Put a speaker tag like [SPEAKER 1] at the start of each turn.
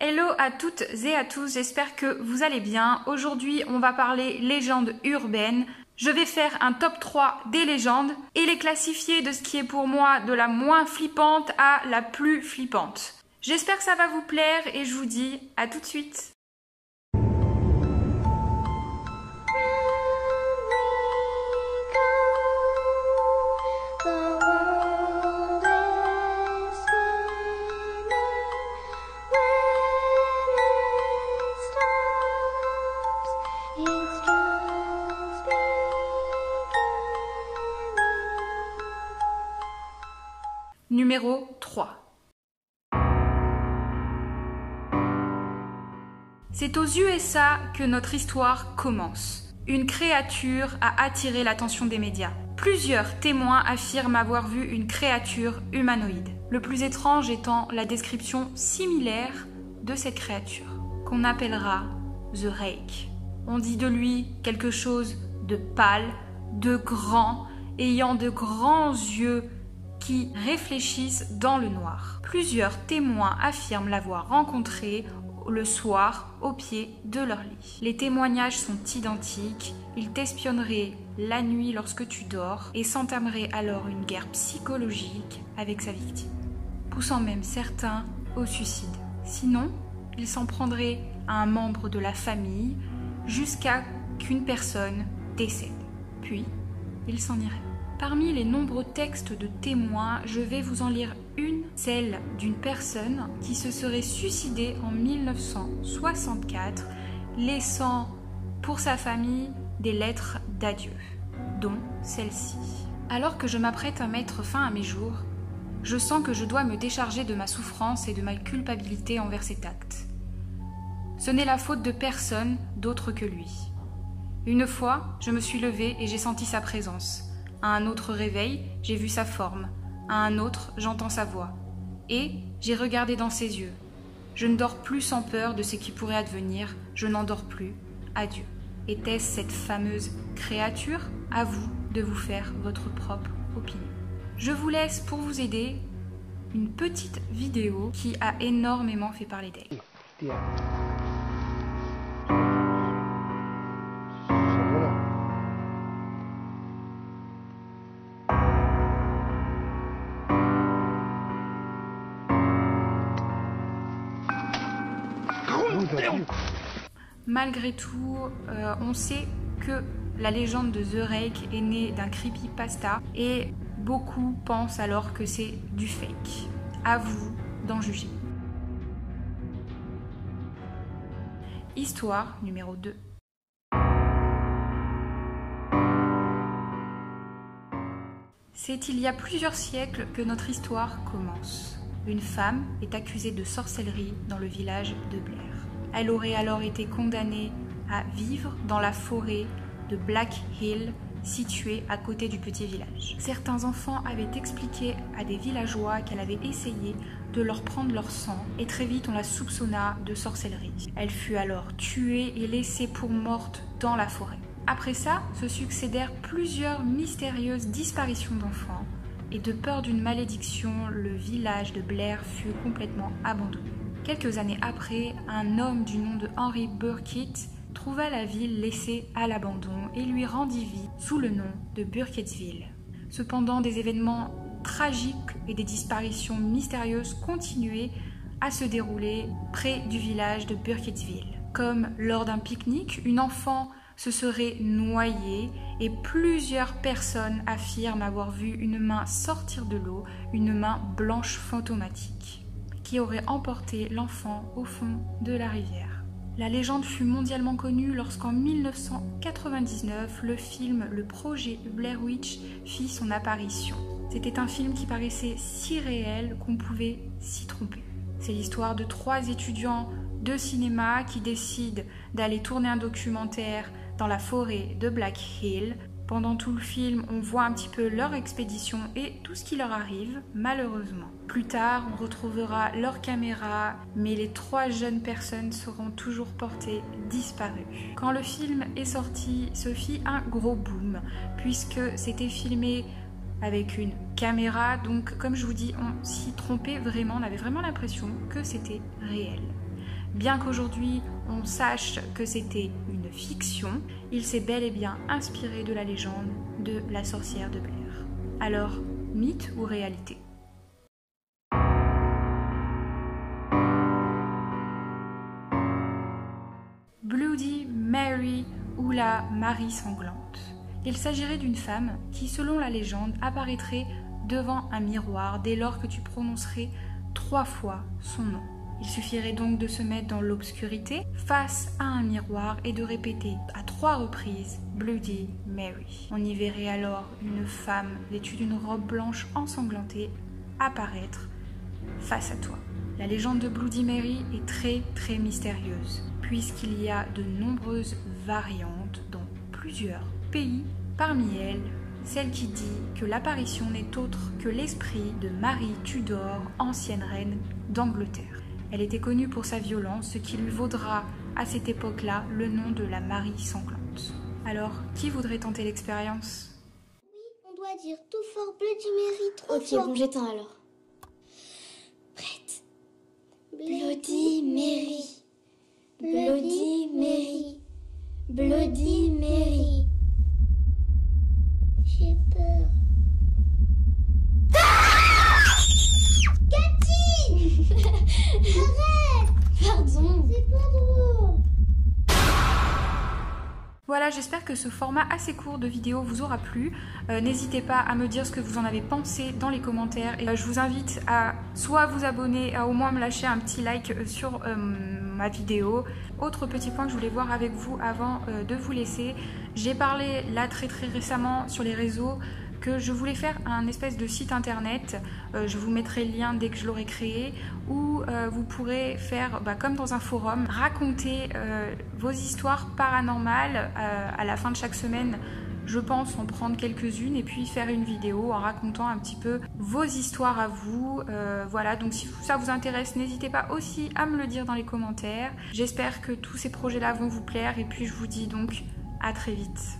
[SPEAKER 1] Hello à toutes et à tous, j'espère que vous allez bien. Aujourd'hui, on va parler légendes urbaines. Je vais faire un top 3 des légendes et les classifier de ce qui est pour moi de la moins flippante à la plus flippante. J'espère que ça va vous plaire et je vous dis à tout de suite. Numéro 3. C'est aux USA que notre histoire commence. Une créature a attiré l'attention des médias. Plusieurs témoins affirment avoir vu une créature humanoïde. Le plus étrange étant la description similaire de cette créature, qu'on appellera The Rake. On dit de lui quelque chose de pâle, de grand, ayant de grands yeux qui réfléchissent dans le noir. Plusieurs témoins affirment l'avoir rencontré le soir au pied de leur lit. Les témoignages sont identiques, ils t'espionneraient la nuit lorsque tu dors et s'entameraient alors une guerre psychologique avec sa victime, poussant même certains au suicide. Sinon, ils s'en prendraient à un membre de la famille jusqu'à qu'une personne décède. Puis, ils s'en iraient. Parmi les nombreux textes de témoins, je vais vous en lire une, celle d'une personne qui se serait suicidée en 1964, laissant pour sa famille des lettres d'adieu, dont celle-ci. Alors que je m'apprête à mettre fin à mes jours, je sens que je dois me décharger de ma souffrance et de ma culpabilité envers cet acte. Ce n'est la faute de personne d'autre que lui. Une fois, je me suis levée et j'ai senti sa présence. À un autre réveil, j'ai vu sa forme. À un autre, j'entends sa voix. Et j'ai regardé dans ses yeux. Je ne dors plus sans peur de ce qui pourrait advenir. Je n'en dors plus. Adieu. Était-ce cette fameuse créature? À vous de vous faire votre propre opinion. Je vous laisse pour vous aider une petite vidéo qui a énormément fait parler d'elle. Malgré tout, on sait que la légende de The Rake est née d'un creepypasta et beaucoup pensent alors que c'est du fake. À vous d'en juger. Histoire numéro 2. C'est il y a plusieurs siècles que notre histoire commence. Une femme est accusée de sorcellerie dans le village de Blair. Elle aurait alors été condamnée à vivre dans la forêt de Black Hill, située à côté du petit village. Certains enfants avaient expliqué à des villageois qu'elle avait essayé de leur prendre leur sang et très vite on la soupçonna de sorcellerie. Elle fut alors tuée et laissée pour morte dans la forêt. Après ça, se succédèrent plusieurs mystérieuses disparitions d'enfants et de peur d'une malédiction, le village de Blair fut complètement abandonné. Quelques années après, un homme du nom de Henry Burkitt trouva la ville laissée à l'abandon et lui rendit vie sous le nom de Burkittsville. Cependant, des événements tragiques et des disparitions mystérieuses continuaient à se dérouler près du village de Burkittsville. Comme lors d'un pique-nique, une enfant se serait noyée et plusieurs personnes affirment avoir vu une main sortir de l'eau, une main blanche fantomatique, qui aurait emporté l'enfant au fond de la rivière. La légende fut mondialement connue lorsqu'en 1999, le film Le Projet Blair Witch fit son apparition. C'était un film qui paraissait si réel qu'on pouvait s'y tromper. C'est l'histoire de 3 étudiants de cinéma qui décident d'aller tourner un documentaire dans la forêt de Black Hill. Pendant tout le film, on voit un petit peu leur expédition et tout ce qui leur arrive, malheureusement. Plus tard, on retrouvera leur caméra, mais les 3 jeunes personnes seront toujours portées disparues. Quand le film est sorti, ce fit un gros boom, puisque c'était filmé avec une caméra, donc comme je vous dis, on s'y trompait vraiment, on avait vraiment l'impression que c'était réel. Bien qu'aujourd'hui on sache que c'était une fiction, il s'est bel et bien inspiré de la légende de la sorcière de Blair. Alors, mythe ou réalité? Bloody Mary ou la Marie sanglante. Il s'agirait d'une femme qui, selon la légende, apparaîtrait devant un miroir dès lors que tu prononcerais 3 fois son nom. Il suffirait donc de se mettre dans l'obscurité face à un miroir et de répéter à 3 reprises Bloody Mary. On y verrait alors une femme vêtue d'une robe blanche ensanglantée apparaître face à toi. La légende de Bloody Mary est très mystérieuse puisqu'il y a de nombreuses variantes dans plusieurs pays. Parmi elles, celle qui dit que l'apparition n'est autre que l'esprit de Marie Tudor, ancienne reine d'Angleterre. Elle était connue pour sa violence, ce qui lui vaudra à cette époque-là le nom de la Marie sanglante. Alors, qui voudrait tenter l'expérience?
[SPEAKER 2] Oui, on doit dire tout fort Bloody Mary, trop fort.
[SPEAKER 3] Ok, bon, j'éteins alors.
[SPEAKER 2] Prête.
[SPEAKER 3] Bloody Mary. Bloody Mary. Bloody Mary.
[SPEAKER 2] J'ai peur. Cathy! Arrête!
[SPEAKER 3] Pardon.
[SPEAKER 2] C'est pas drôle.
[SPEAKER 1] Voilà, j'espère que ce format assez court de vidéo vous aura plu. N'hésitez pas à me dire ce que vous en avez pensé dans les commentaires. Et je vous invite à soit vous abonner, à au moins me lâcher un petit like sur ma vidéo. Autre petit point que je voulais voir avec vous avant de vous laisser. J'ai parlé là très récemment sur les réseaux que je voulais faire un espèce de site internet, je vous mettrai le lien dès que je l'aurai créé, où vous pourrez faire, comme dans un forum, raconter vos histoires paranormales à la fin de chaque semaine. Je pense en prendre quelques-unes et puis faire une vidéo en racontant un petit peu vos histoires à vous. Voilà, donc si ça vous intéresse, n'hésitez pas aussi à me le dire dans les commentaires. J'espère que tous ces projets-là vont vous plaire et puis je vous dis donc à très vite.